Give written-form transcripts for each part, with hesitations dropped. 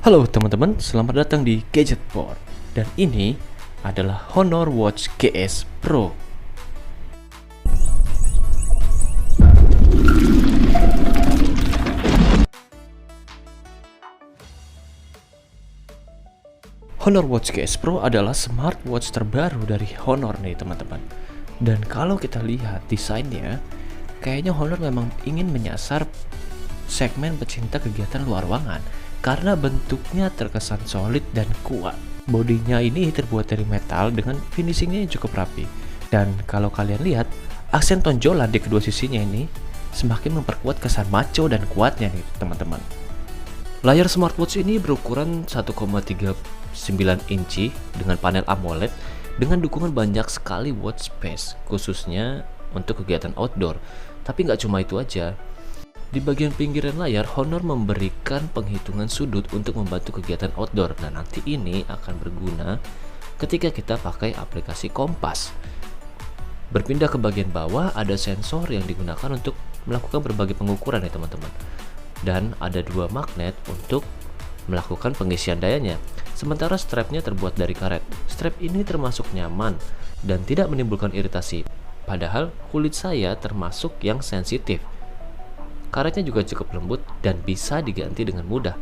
Halo teman-teman, selamat datang di Gadgetport. Dan ini adalah Honor Watch GS Pro. Honor Watch GS Pro adalah smartwatch terbaru dari Honor nih teman-teman. Dan kalau kita lihat desainnya, kayaknya Honor memang ingin menyasar segmen pecinta kegiatan luar ruangan karena bentuknya terkesan solid dan kuat. Bodinya ini terbuat dari metal dengan finishingnya yang cukup rapi. Dan kalau kalian lihat, aksen tonjolan di kedua sisinya ini semakin memperkuat kesan macho dan kuatnya nih teman-teman. Layar smartwatch ini berukuran 1,39 inci dengan panel AMOLED dengan dukungan banyak sekali watch space, khususnya untuk kegiatan outdoor. Tapi nggak cuma itu aja. Di bagian pinggiran layar, Honor memberikan penghitungan sudut untuk membantu kegiatan outdoor. Nah, nanti ini akan berguna ketika kita pakai aplikasi kompas. Berpindah ke bagian bawah, ada sensor yang digunakan untuk melakukan berbagai pengukuran ya teman-teman. Dan ada dua magnet untuk melakukan pengisian dayanya. Sementara strapnya terbuat dari karet. Strap ini termasuk nyaman dan tidak menimbulkan iritasi. Padahal kulit saya termasuk yang sensitif. Karetnya juga cukup lembut dan bisa diganti dengan mudah.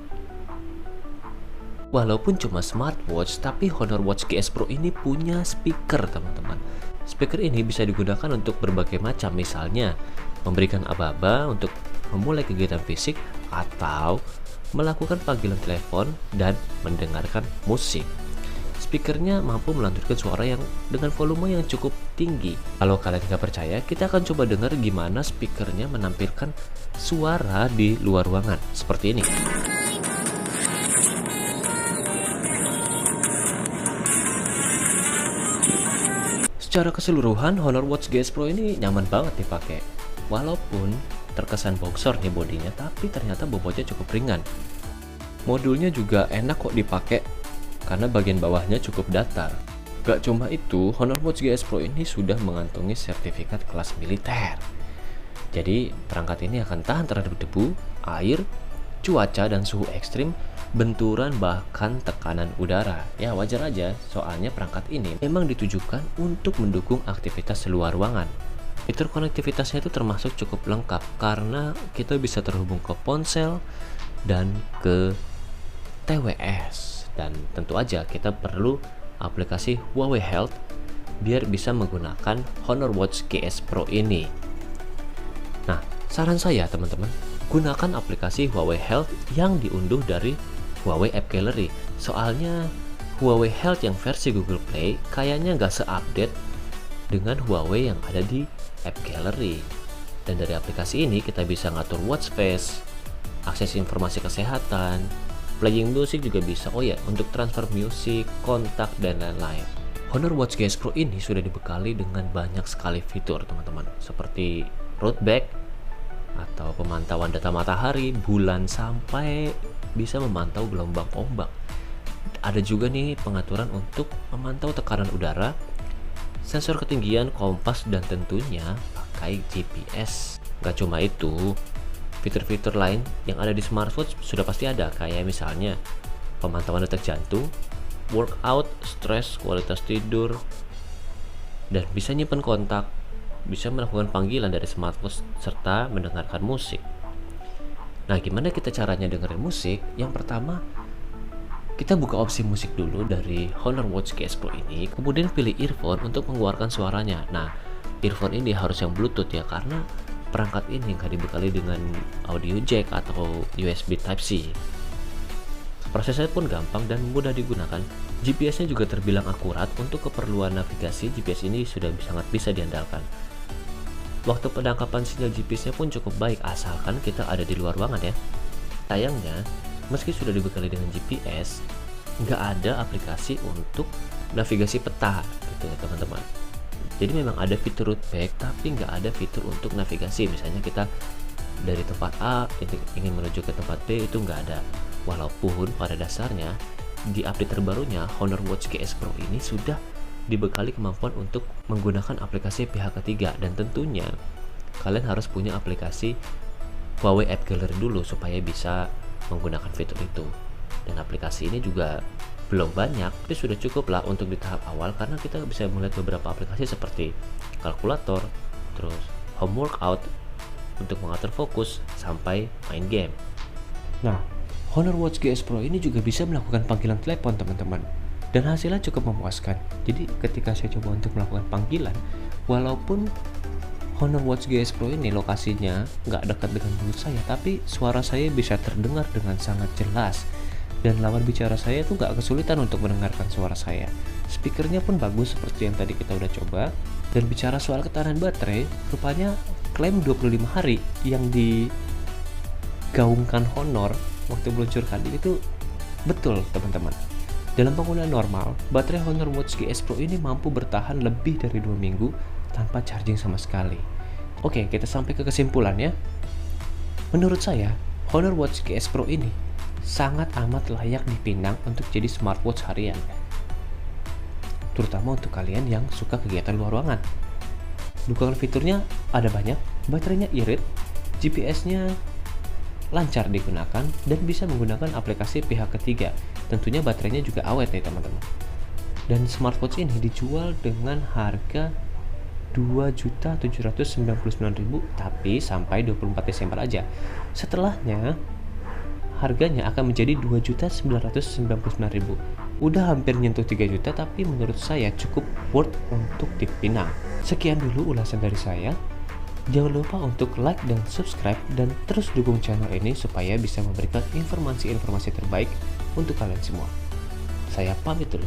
Walaupun cuma smartwatch, tapi Honor Watch GS Pro ini punya speaker teman-teman. Speaker ini bisa digunakan untuk berbagai macam, misalnya memberikan aba-aba untuk memulai kegiatan fisik atau melakukan panggilan telepon dan mendengarkan musik. Speakernya mampu melanturkan suara yang dengan volume yang cukup tinggi. Kalau kalian nggak percaya, kita akan coba dengar gimana speakernya menampilkan suara di luar ruangan seperti ini. Secara keseluruhan, Honor Watch GS Pro ini nyaman banget dipakai. Walaupun terkesan boxer nih bodinya, tapi ternyata bobotnya cukup ringan. Modulnya juga enak kok dipakai karena bagian bawahnya cukup datar. Gak cuma itu, Honor Watch GS Pro ini sudah mengantongi sertifikat kelas militer. Jadi perangkat ini akan tahan terhadap debu, air, cuaca dan suhu ekstrim, benturan bahkan tekanan udara. Ya wajar aja, soalnya perangkat ini memang ditujukan untuk mendukung aktivitas luar ruangan. Fitur konektivitasnya itu termasuk cukup lengkap karena kita bisa terhubung ke ponsel dan ke TWS. Dan tentu aja kita perlu aplikasi Huawei Health biar bisa menggunakan Honor Watch GS Pro ini. Nah, saran saya teman-teman, gunakan aplikasi Huawei Health yang diunduh dari Huawei App Gallery. Soalnya Huawei Health yang versi Google Play kayaknya nggak seupdate dengan Huawei yang ada di App Gallery. Dan dari aplikasi ini kita bisa ngatur watch face, akses informasi kesehatan, playing music juga bisa. Oh ya, untuk transfer musik, kontak, dan lain-lain. Honor Watch GS Pro ini sudah dibekali dengan banyak sekali fitur teman-teman, seperti road back atau pemantauan data matahari, bulan, sampai bisa memantau gelombang ombak. Ada juga nih pengaturan untuk memantau tekanan udara, sensor ketinggian, kompas, dan tentunya pakai GPS. Gak cuma itu, fitur-fitur lain yang ada di smartwatch sudah pasti ada, kayak misalnya pemantauan detak jantung, workout, stres, kualitas tidur, dan bisa nyimpen kontak, bisa melakukan panggilan dari smartwatch, serta mendengarkan musik. Nah, gimana kita caranya dengerin musik? Yang pertama, kita buka opsi musik dulu dari Honor Watch GS Pro ini, kemudian pilih earphone untuk mengeluarkan suaranya. Nah, earphone ini harus yang Bluetooth ya, karena perangkat ini nggak dibekali dengan audio jack atau USB Type-C. Prosesnya pun gampang dan mudah digunakan. GPS-nya juga terbilang akurat. Untuk keperluan navigasi, GPS ini sudah sangat bisa diandalkan. Waktu penangkapan sinyal GPS-nya pun cukup baik, asalkan kita ada di luar ruangan ya. Sayangnya, meski sudah dibekali dengan GPS, nggak ada aplikasi untuk navigasi peta gitu ya teman-teman. Jadi memang ada fitur route back, tapi nggak ada fitur untuk navigasi. Misalnya kita dari tempat A ingin menuju ke tempat B, itu nggak ada. Walaupun pada dasarnya di update terbarunya Honor Watch GS Pro ini sudah dibekali kemampuan untuk menggunakan aplikasi pihak ketiga. Dan tentunya kalian harus punya aplikasi Huawei App Gallery dulu supaya bisa menggunakan fitur itu. Dan aplikasi ini juga belum banyak, tapi sudah cukup lah untuk di tahap awal karena kita bisa melihat beberapa aplikasi seperti kalkulator, terus home workout untuk mengatur fokus sampai main game. Nah, Honor Watch GS Pro ini juga bisa melakukan panggilan telepon teman-teman, dan hasilnya cukup memuaskan. Jadi ketika saya coba untuk melakukan panggilan, walaupun Honor Watch GS Pro ini lokasinya nggak dekat dengan mulut saya, tapi suara saya bisa terdengar dengan sangat jelas. Dan lawan bicara saya tuh gak kesulitan untuk mendengarkan suara saya. Speakernya pun bagus seperti yang tadi kita udah coba. Dan bicara soal ketahanan baterai, rupanya klaim 25 hari yang digaungkan Honor waktu meluncurkan ini tuh betul teman-teman. Dalam penggunaan normal, baterai Honor Watch GS Pro ini mampu bertahan lebih dari 2 minggu tanpa charging sama sekali. Oke, kita sampai ke kesimpulannya. Menurut saya, Honor Watch GS Pro ini sangat amat layak dipinang untuk jadi smartwatch harian, terutama untuk kalian yang suka kegiatan luar ruangan. Dukungan fiturnya ada banyak, baterainya irit, GPS-nya lancar digunakan, dan bisa menggunakan aplikasi pihak ketiga. Tentunya baterainya juga awet nih teman-teman. Dan smartwatch ini dijual dengan harga 2.799.000 tapi sampai 24 Desember aja. Setelahnya harganya akan menjadi 2.999.000. Udah hampir nyentuh 3 juta, tapi menurut saya cukup worth untuk dipinang. Sekian dulu ulasan dari saya. Jangan lupa untuk like dan subscribe, dan terus dukung channel ini supaya bisa memberikan informasi-informasi terbaik untuk kalian semua. Saya pamit dulu.